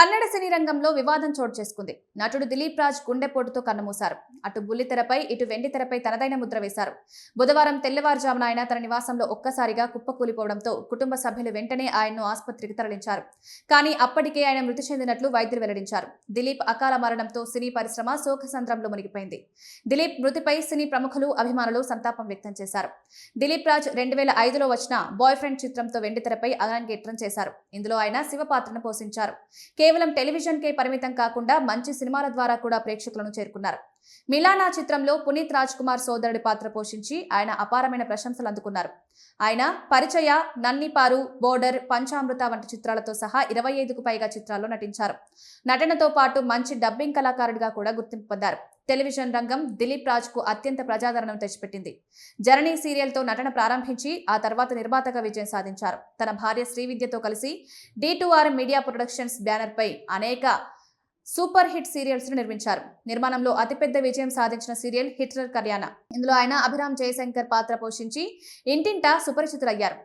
కన్నడ సినీ రంగంలో వివాదం చోటు చేసుకుంది. నటుడు దిలీప్ రాజ్ గుండెపోటుతో కన్నుమూశారు. అటు బుల్లితెరపై ఇటు వెండితెరపై తనదైన ముద్ర వేశారు. బుధవారం తెల్లవారుజామున ఆయన తన నివాసంలో ఒక్కసారిగా కుప్పకూలిపోవడంతో కుటుంబ సభ్యులు వెంటనే ఆయన్ను ఆసుపత్రికి తరలించారు. కానీ అప్పటికే ఆయన మృతి చెందినట్లు వైద్యులు వెల్లడించారు. దిలీప్ అకాల మరణంతో సినీ పరిశ్రమ శోకసంద్రంలో మునిగిపోయింది. దిలీప్ మృతిపై సినీ ప్రముఖులు, అభిమానులు సంతాపం వ్యక్తం చేశారు. దిలీప్ రాజ్ 2005లో వచ్చిన బాయ్ ఫ్రెండ్ చిత్రంతో వెండితెరపై అరంగేట్రం చేశారు. ఇందులో ఆయన శివ పాత్రను పోషించారు. కేవలం టెలివిజన్ కే పరిమితం కాకుండా మంచి సినిమాల ద్వారా కూడా ప్రేక్షకులను చేరుకున్నారు. మిలానా చిత్రంలో పునీత్ రాజ్ కుమార్ సోదరుడి పాత్ర పోషించి ఆయన అపారమైన ప్రశంసలు అందుకున్నారు. ఆయన పరిచయ, నన్నిపారు, బోర్డర్, పంచామృత వంటి చిత్రాలతో సహా 25కు పైగా చిత్రాల్లో నటించారు. నటనతో పాటు మంచి డబ్బింగ్ కళాకారుడిగా కూడా గుర్తింపు పొందారు. టెలివిజన్ రంగం దిలీప్ రాజ్ కు అత్యంత ప్రజాదరణను తెచ్చిపెట్టింది. జననీ సీరియల్తో నటన ప్రారంభించి ఆ తర్వాత నిర్మాతగా విజయం సాధించారు. తన భార్య శ్రీవిద్యతో కలిసి D2R మీడియా ప్రొడక్షన్స్ బ్యానర్ పై అనేక సూపర్ హిట్ సీరియల్స్ ను నిర్మించారు. నిర్మాణంలో అతిపెద్ద విజయం సాధించిన సీరియల్ హిట్లర్ కళ్యాణ. ఇందులో ఆయన అభిరామ్ జయశంకర్ పాత్ర పోషించి ఇంటింటా సుపరిచితులయ్యారు.